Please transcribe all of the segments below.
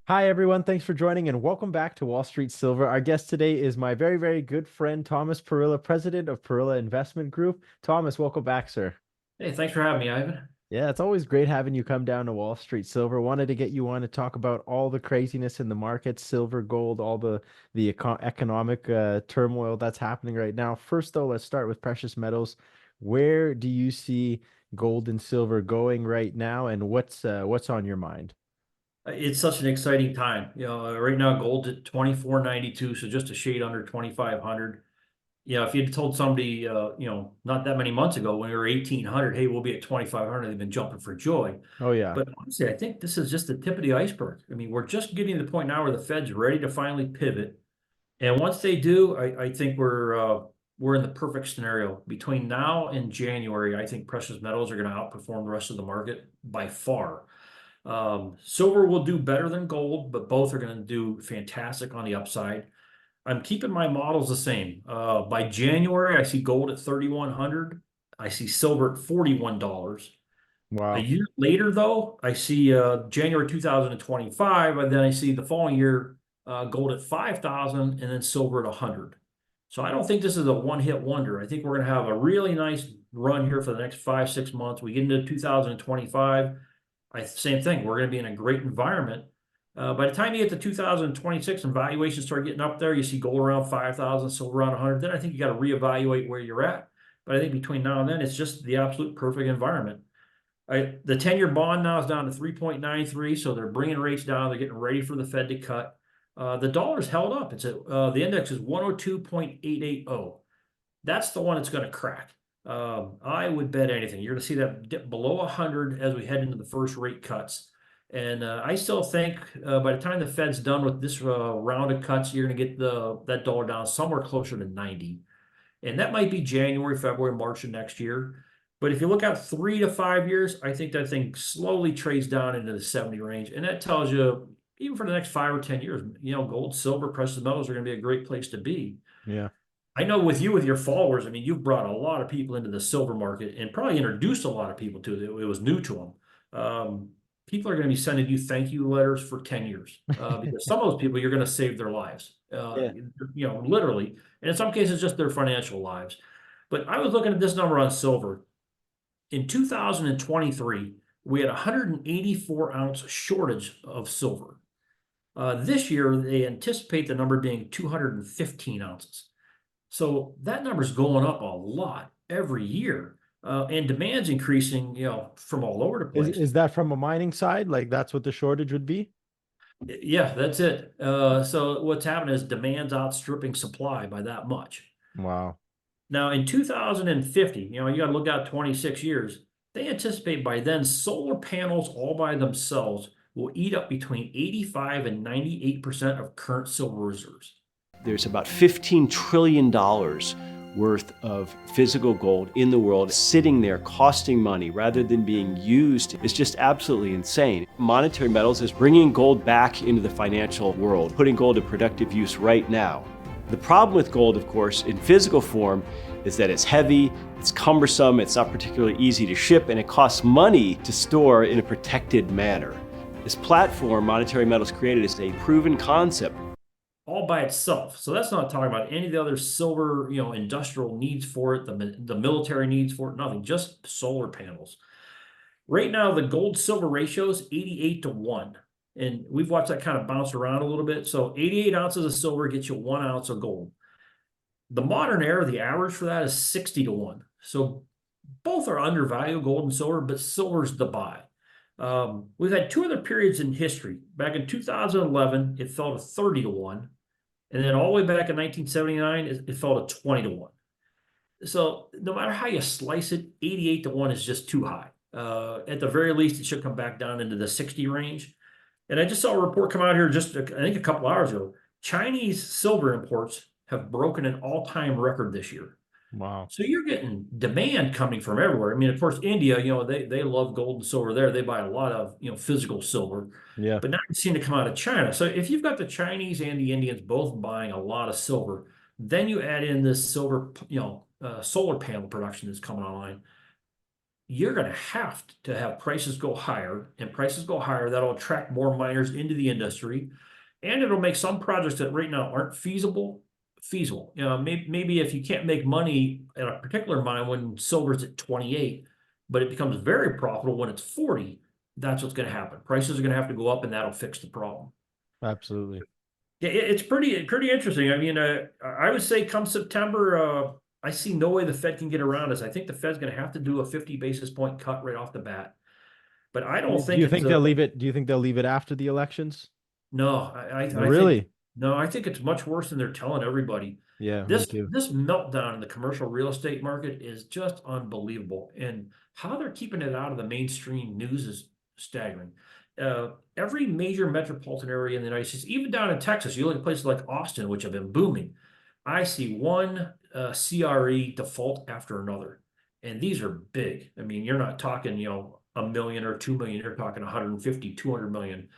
Hi, everyone. Thanks for joining and welcome back to Wall Street Silver. Our guest today is my very, very good friend, Thomas Parilla, president of Parilla Investment Group. Thomas, welcome back, sir. Hey, thanks for having me, Ivan. Yeah, it's always great having you come down to Wall Street Silver. Wanted to get you on to talk about all the craziness in the market, silver, gold, all the economic turmoil that's happening right now. First, though, let's start with precious metals. Where do you see gold and silver going right now, and what's on your mind? It's such an exciting time. Right now gold's at 24.92, so just a shade under 2,500. If you'd told somebody, not that many months ago when we were 1,800, hey, we'll be at 2,500, they've been jumping for joy. Oh yeah. But honestly, I think this is just the tip of the iceberg. I mean, we're just getting to the point now where the Fed's ready to finally pivot. And once they do, I think we're in the perfect scenario. Between now and January, I think precious metals are going to outperform the rest of the market by far. Silver will do better than gold, but both are going to do fantastic on the upside. I'm keeping my models the same. By January, I see gold at 3,100. I see silver at $41. A Wow. year later, though, I see January 2025, and then I see the following year gold at 5,000 and then silver at 100. So I don't think this is a one-hit wonder. I think we're going to have a really nice run here for the next 5, 6 months. We get into 2025. Same thing. We're going to be in a great environment. By the time you get to 2026 and valuations start getting up there, you see gold around 5,000, silver around 100. Then I think you got to reevaluate where you're at. But I think between now and then, it's just the absolute perfect environment. The 10-year bond now is down to 3.93, so they're bringing rates down. They're getting ready for the Fed to cut. The dollar's held up. The index is 102.880. That's the one that's going to crack. I would bet anything. You're going to see that dip below 100 as we head into the first rate cuts. And I still think by the time the Fed's done with this round of cuts, you're going to get that dollar down somewhere closer to 90. And that might be January, February, March of next year. But if you look out 3 to 5 years, I think that thing slowly trades down into the 70 range. And that tells you, even for the next 5 or 10 years, gold, silver, precious metals are going to be a great place to be. Yeah. I know with you, with your followers, I mean, you've brought a lot of people into the silver market and probably introduced a lot of people to it. It was new to them. People are going to be sending you thank you letters for 10 years because some of those people, you're going to save their lives, Yeah. literally. And in some cases, just their financial lives. But I was looking at this number on silver. In 2023, we had a 184-ounce shortage of silver. This year, they anticipate the number being 215 ounces. So that number's going up a lot every year. And demand's increasing, from all over the Is place. is that from a mining side? Like that's what the shortage would be? Yeah, that's it. So what's happening is demand's outstripping supply by that much. Wow. Now, in 2050, you got to look out 26 years. They anticipate by then solar panels all by themselves will eat up between 85 and 98% of current silver reserves. There's about $15 trillion worth of physical gold in the world sitting there costing money rather than being used. It's just absolutely insane. Monetary Metals is bringing gold back into the financial world, putting gold to productive use right now. The problem with gold, of course, in physical form is that it's heavy, it's cumbersome, it's not particularly easy to ship, and it costs money to store in a protected manner. This platform Monetary Metals created is a proven concept. All by itself. So that's not talking about any of the other silver, industrial needs for it, the military needs for it, nothing, just solar panels. Right now, the gold silver ratio is 88 to 1. And we've watched that kind of bounce around a little bit. So 88 ounces of silver gets you 1 ounce of gold. The modern era, the average for that is 60 to 1. So both are undervalued, gold and silver, but silver's the buy. We've had two other periods in history. Back in 2011, it fell to 30 to 1. And then all the way back in 1979, it fell to 20 to 1. So no matter how you slice it, 88 to 1 is just too high. At the very least, it should come back down into the 60 range. And I just saw a report come out here just, I think, a couple hours ago. Chinese silver imports have broken an all-time record this year. Wow. So you're getting demand coming from everywhere. I mean, of course, India, they love gold and silver there. They buy a lot of, physical silver. Yeah. But now it's seen to come out of China. So if you've got the Chinese and the Indians both buying a lot of silver, then you add in this silver, solar panel production that's coming online. you're going to have prices go higher, and prices go higher. That'll attract more miners into the industry, and it'll make some projects that right now aren't feasible. You know, maybe if you can't make money at a particular mine when silver's at 28, but it becomes very profitable when it's 40, that's what's going to happen. Prices are going to have to go up, and that'll fix the problem. Absolutely. Yeah, it's pretty interesting. I mean, I would say come September, I see no way the Fed can get around this. I think the Fed's going to have to do a 50 basis point cut right off the bat. But I don't Do think you it's think they'll leave it? Do you think they'll leave it after the elections? no. I think Really? no. I think it's much worse than they're telling everybody. Yeah, me This too. this meltdown in the commercial real estate market is just unbelievable, and how they're keeping it out of the mainstream news is staggering. Every major metropolitan area in the United States, even down in Texas, you look at places like Austin, which have been booming. I see one CRE default after another, and these are big. I mean, you're not talking, a million or 2 million. You're talking 150, 200 million.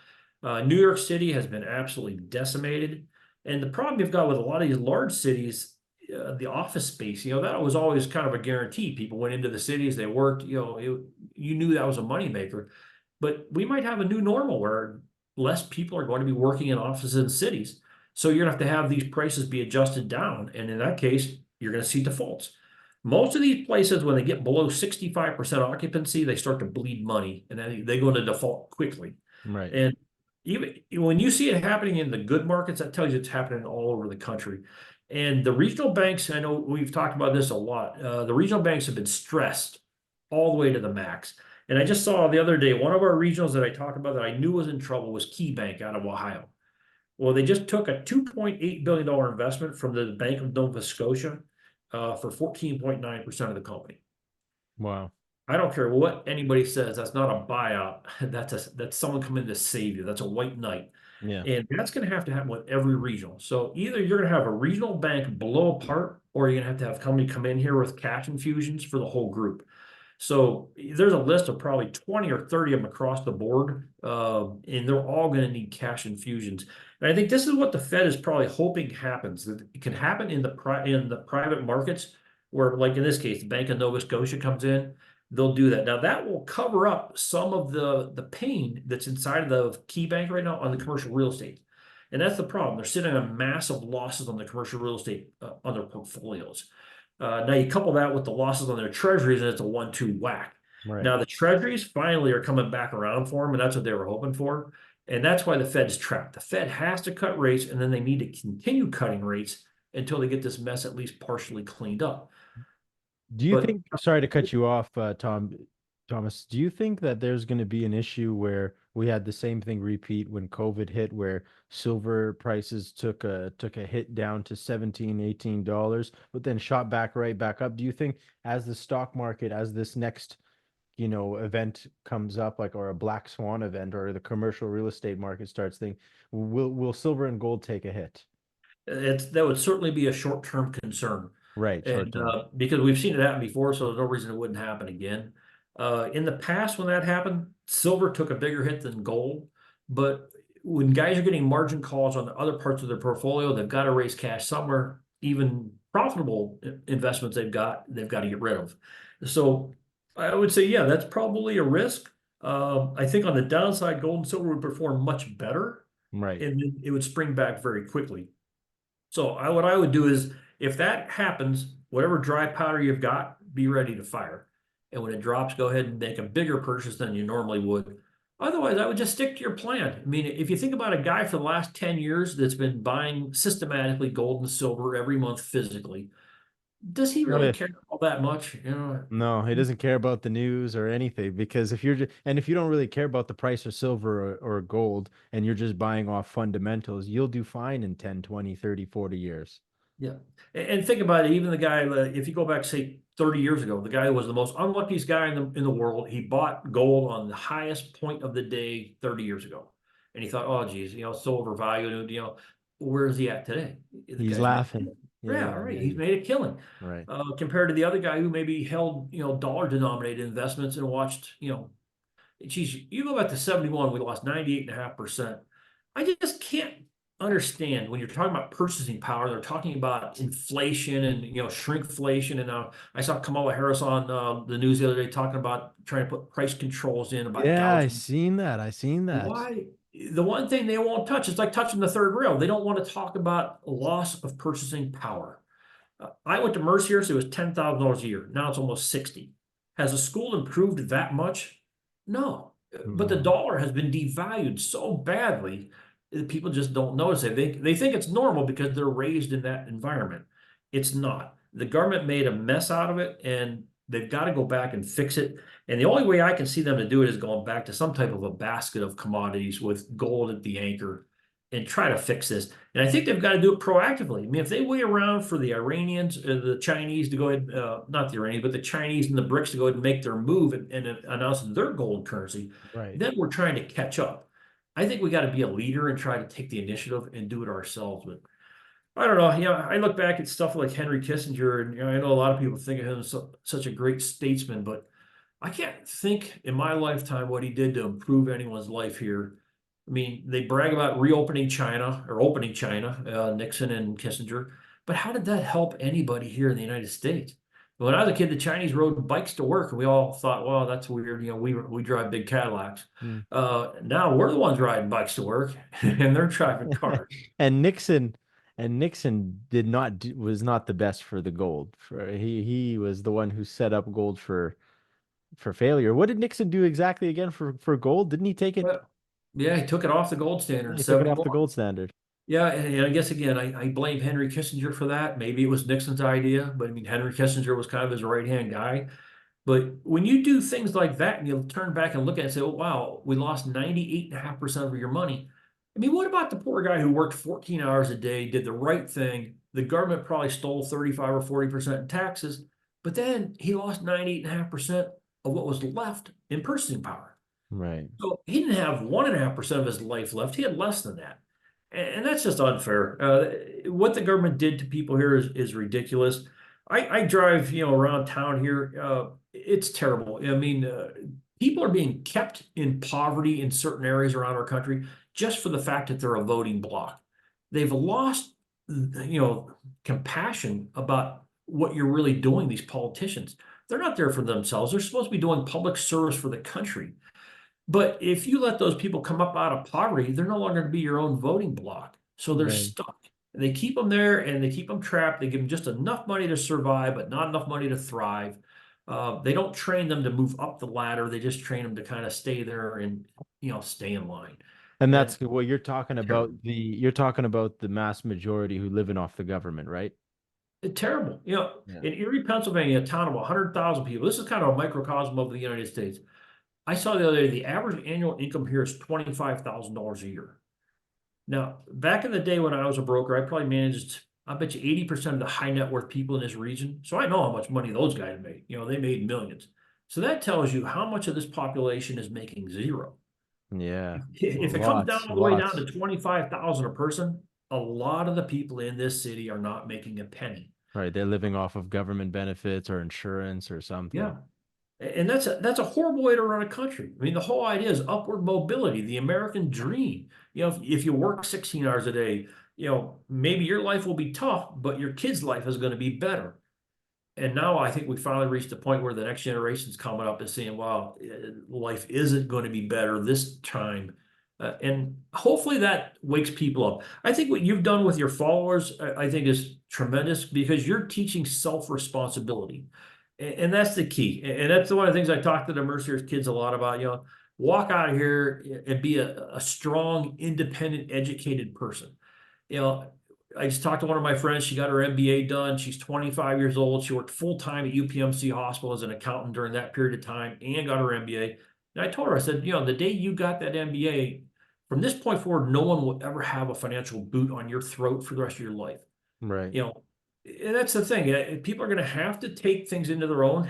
New York City has been absolutely decimated. And the problem you've got with a lot of these large cities, the office space, that was always kind of a guarantee. People went into the cities, they worked, you knew that was a moneymaker. But we might have a new normal where less people are going to be working in offices in cities. So you're going to have these prices be adjusted down. And in that case, you're going to see defaults. Most of these places, when they get below 65% occupancy, they start to bleed money and then they go into default quickly. Right. And even when you see it happening in the good markets, that tells you it's happening all over the country. And the regional banks, I know we've talked about this a lot. The regional banks have been stressed all the way to the max. And I just saw the other day, one of our regionals that I talked about that I knew was in trouble was Key Bank out of Ohio. Well, they just took a $2.8 billion investment from the Bank of Nova Scotia for 14.9% of the company. Wow. I don't care what anybody says. That's not a buyout. That's someone coming to save you. That's a white knight. Yeah. And that's going to happen with every regional. So either you're going to have a regional bank blow apart, or you're going to have company come in here with cash infusions for the whole group. So there's a list of probably 20 or 30 of them across the board, and they're all going to need cash infusions. And I think this is what the Fed is probably hoping happens. That it can happen in the private markets, where, like in this case, the Bank of Nova Scotia comes in. They'll do that. Now that will cover up some of the pain that's inside of the Key Bank right now on the commercial real estate. And that's the problem. They're sitting on massive losses on the commercial real estate on their portfolios. Now you couple that with the losses on their treasuries, and it's a 1-2 whack. Right. Now the treasuries finally are coming back around for them, and that's what they were hoping for. And that's why the Fed's trapped. The Fed has to cut rates, and then they need to continue cutting rates until they get this mess at least partially cleaned up. Do you But think, sorry to cut you off, Thomas, do you think that there's going to be an issue where we had the same thing repeat when COVID hit, where silver prices took a hit down to 17, $18, but then shot back right back up? Do you think as the stock market, as this next, event comes up, like, or a black swan event, or the commercial real estate market starts thinking, will silver and gold take a hit? that would certainly be a short-term concern. Right, short And term. because we've seen it happen before, so there's no reason it wouldn't happen again. In the past, when that happened, silver took a bigger hit than gold. But when guys are getting margin calls on the other parts of their portfolio, they've got to raise cash somewhere. Even profitable investments they've got to get rid of. So I would say, yeah, that's probably a risk. I think on the downside, gold and silver would perform much better, Right. and then it would spring back very quickly. So what I would do is, if that happens, whatever dry powder you've got, be ready to fire. And when it drops, go ahead and make a bigger purchase than you normally would. Otherwise, I would just stick to your plan. I mean, if you think about a guy for the last 10 years that's been buying systematically gold and silver every month physically, does he really care all that much? No, he doesn't care about the news or anything, because if you don't really care about the price of silver or gold, and you're just buying off fundamentals, you'll do fine in 10, 20, 30, 40 years. Yeah. And think about it, even the guy, if you go back, say, 30 years ago, the guy who was the most unluckiest guy in the world, he bought gold on the highest point of the day 30 years ago. And he thought, oh, geez, silver value, where is he at today? The He's guy's made a laughing. killing. Yeah, Yeah, right. yeah, He's made a killing. right. Compared to the other guy who maybe held, dollar denominated investments and watched, geez, you go back to 71, we lost 98.5%. I just can't understand when you're talking about purchasing power, they're talking about inflation and shrinkflation. And I saw Kamala Harris on the news the other day talking about trying to put price controls in about Yeah, I gouging. seen that. I seen that. Why? The one thing they won't touch is like touching the third rail. They don't want to talk about loss of purchasing power. I went to Mercier, so it was $10,000 a year. Now it's almost 60. Has the school improved that much? No. But the No. dollar has been devalued so badly that people just don't notice it. They think it's normal because they're raised in that environment. It's not. The government made a mess out of it, and they've got to go back and fix it. And the only way I can see them to do it is going back to some type of a basket of commodities with gold at the anchor and try to fix this. And I think they've got to do it proactively. I mean, if they wait around for the Iranians, the Chinese to go ahead, not the Iranians, but the Chinese and the BRICS to go ahead and make their move and announce their gold currency, Right. then we're trying to catch up. I think we got to be a leader and try to take the initiative and do it ourselves. But I don't know. I look back at stuff like Henry Kissinger, and I know a lot of people think of him as such a great statesman, but I can't think in my lifetime what he did to improve anyone's life here. I mean, they brag about reopening China or opening China, Nixon and Kissinger, but how did that help anybody here in the United States? When I was a kid, the Chinese rode bikes to work, and we all thought, well, that's weird. We drive big Cadillacs. Hmm. Now we're the ones riding bikes to work, and they're driving cars. And Nixon was not the best for the gold. He was the one who set up gold for failure. What did Nixon do exactly again for gold? Didn't he take it? But, yeah, he took it off the gold standard in He took it off the 71. gold standard. Yeah, and I guess again, I blame Henry Kissinger for that. Maybe it was Nixon's idea, but I mean, Henry Kissinger was kind of his right-hand guy. But when you do things like that and you turn back and look at it and say, oh, wow, we lost 98.5% of your money. I mean, what about the poor guy who worked 14 hours a day, did the right thing? The government probably stole 35 or 40% in taxes, but then he lost 98.5% of what was left in purchasing power. Right. So he didn't have 1.5% of his life left. He had less than that. And that's just unfair. What the government did to people here is ridiculous. I drive, around town here. It's terrible. I mean, people are being kept in poverty in certain areas around our country just for the fact that they're a voting bloc. They've lost, compassion about what you're really doing, these politicians. They're not there for themselves. They're supposed to be doing public service for the country. But if you let those people come up out of poverty, they're no longer going to be your own voting bloc. So they're Right. stuck. And they keep them there and they keep them trapped. They give them just enough money to survive, but not enough money to thrive. They don't train them to move up the ladder. They just train them to kind of stay there and, stay in line. And And that's what you're talking about. terrible. You're talking about the mass majority who living off the government, right? Terrible. Yeah. In Erie, Pennsylvania, a town of 100,000 people, this is kind of a microcosm of the United States. I saw the other day, the average annual income here is $25,000 a year. Now, back in the day when I was a broker, I probably managed, I bet you 80% of the high net worth people in this region. So I know how much money those guys made. They made millions. So that tells you how much of this population is making zero. Yeah. If it comes down Lots, all the way down lots. to 25,000 a person, a lot of the people in this city are not making a penny. Right. They're living off of government benefits or insurance or Yeah. something. And that's a horrible way to run a country. I mean, the whole idea is upward mobility, the American dream. If you work 16 hours a day, maybe your life will be tough, but your kid's life is going to be better. And now I think we finally reached the point where the next generation's coming up and saying, wow, life isn't going to be better this time. And hopefully that wakes people up. I think what you've done with your followers, I think is tremendous because you're teaching self-responsibility. And that's the key. And that's one of the things I talk to the Mercier's kids a lot about, walk out of here and be a strong, independent, educated person. You know, I just talked to one of my friends. She got her MBA done. She's 25 years old. She worked full time at UPMC Hospital as an accountant during that period of time and got her MBA. And I told her, I said, the day you got that MBA, from this point forward, no one will ever have a financial boot on your throat for the rest of your life. Right. And that's the thing. People are going to have to take things into their own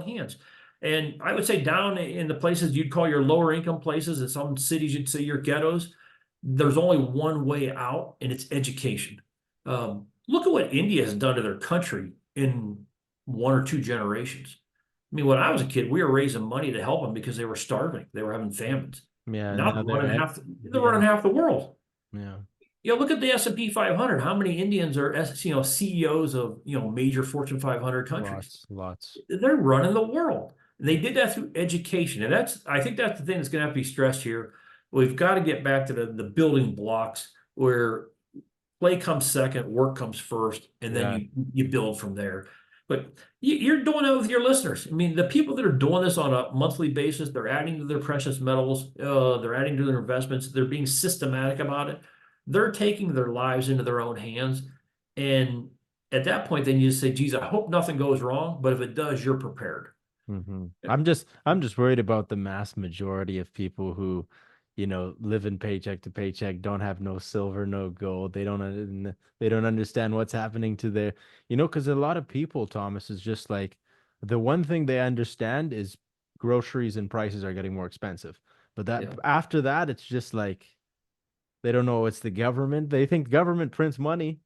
hands. And I would say down in the places you'd call your lower income places, in some cities you'd say your ghettos, there's only one way out, and it's education. Look at what India has done to their country in 1 or 2 generations. I mean, when I was a kid, we were raising money to help them because they were starving. They were having famines. Yeah. Now Now they're running they're they're running half the world. yeah. look at the S&P 500. How many Indians are, CEOs of, major Fortune 500 countries? Lots, lots. They're running the world. And they did that through education. And I think that's the thing that's going to have to be stressed here. We've got to get back to the building blocks where play comes second, work comes first, and then Yeah. you build from there. But you're doing it with your listeners. I mean, the people that are doing this on a monthly basis, they're adding to their precious metals, they're adding to their investments, they're being systematic about it. They're taking their lives into their own hands. And at that point, then you just say, geez, I hope nothing goes wrong. But if it does, you're prepared. I'm just worried about the mass majority of people who, live in paycheck to paycheck, don't have no silver, no gold. They don't understand what's happening to their, because a lot of people, Thomas, is just like the one thing they understand is groceries and prices are getting more expensive. But that Yeah. after that, it's just like they don't know it's the government. They think government prints money.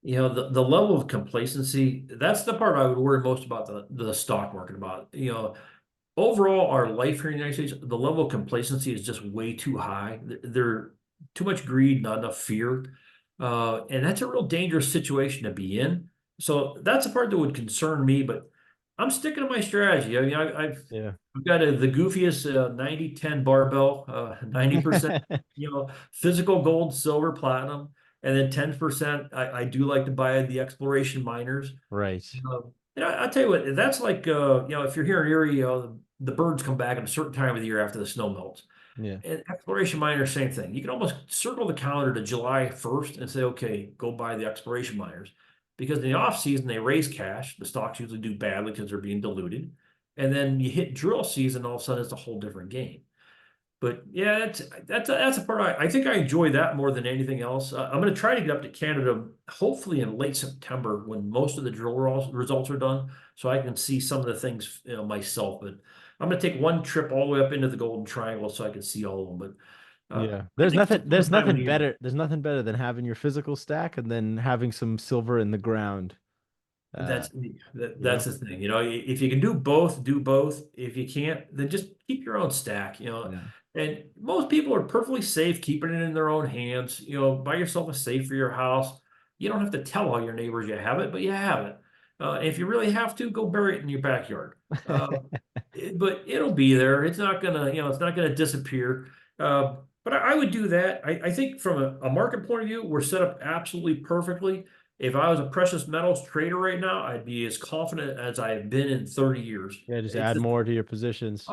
The level of complacency, that's the part I would worry most about the stock market about. Overall, our life here in the United States, the level of complacency is just way too high. There too much greed, not enough fear. And that's a real dangerous situation to be in. So that's the part that would concern me, but I'm sticking to my strategy. I mean, Yeah. I've got the goofiest 90-10 barbell, 90%, physical gold, silver, platinum, and then 10%. I do like to buy the exploration miners. Right. I'll tell you what, that's like, if you're here in Erie, the birds come back at a certain time of the year after the snow melts. Yeah. And exploration miners, same thing. You can almost circle the calendar to July 1st and say, okay, go buy the exploration miners. Because in the off season, they raise cash. The stocks usually do badly because they're being diluted. And then you hit drill season, all of a sudden it's a whole different game. But yeah, that's a part I think I enjoy that more than anything else. I'm going to try to get up to Canada, hopefully in late September when most of the drill results are done, so I can see some of the things myself. But I'm going to take one trip all the way up into the Golden Triangle so I can see all of them. But Yeah. I There's think it's a nothing fun there's time of the nothing year. better there's nothing better than having your physical stack and then having some silver in the ground. Uh, That's you that's know? the thing, if you can do both, do both. If you can't, then just keep your own stack. Yeah. And most people are perfectly safe keeping it in their own hands. Buy yourself a safe for your house. You don't have to tell all your neighbors you have it, but you have it. If you really have to, go bury it in your backyard. But it'll be there. It's not gonna disappear. But I would do that. I think from a market point of view, we're set up absolutely perfectly. If I was a precious metals trader right now, I'd be as confident as I have been in 30 years. Yeah, just It's add the more to your positions.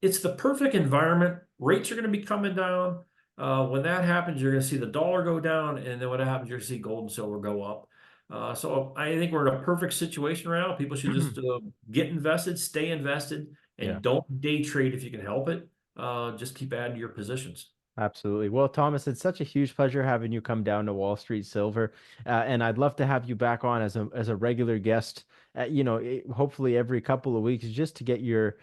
it's the perfect environment. Rates are going to be coming down. When that happens, you're going to see the dollar go down, and then when that happens, you're going to see gold and silver go up. So I think we're in a perfect situation right now. People should just get invested, stay invested, Yeah. and don't day trade if you can help it. Just keep adding to your positions. Absolutely. Well, Thomas, it's such a huge pleasure having you come down to Wall Street Silver, and I'd love to have you back on as a regular guest. Hopefully every couple of weeks, just to get your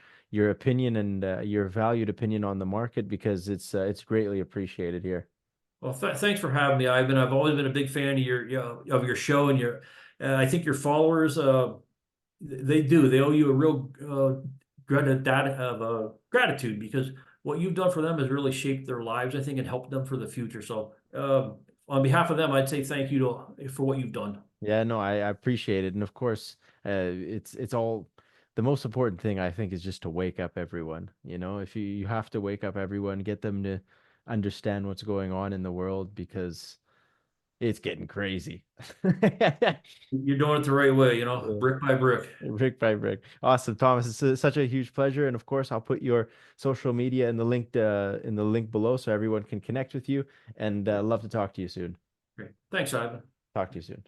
opinion and your valued opinion on the market because it's greatly appreciated here. Well, thanks for having me, Ivan. I've always been a big fan of your show and I think your followers. They owe you a real gratitude because what you've done for them has really shaped their lives, I think, and helped them for the future. So, on behalf of them, I'd say thank you for what you've done. Yeah, no, I appreciate it, and of course, it's all the most important thing I think is just to wake up everyone. If you have to wake up everyone, get them to understand what's going on in the world because it's getting crazy. You're doing it the right way, Yeah. brick by brick. Brick by brick. Awesome, Thomas. It's such a huge pleasure, and of course, I'll put your social media in the link below so everyone can connect with you. And Great. love to talk to you soon. Great. Thanks, Ivan. Talk to you soon.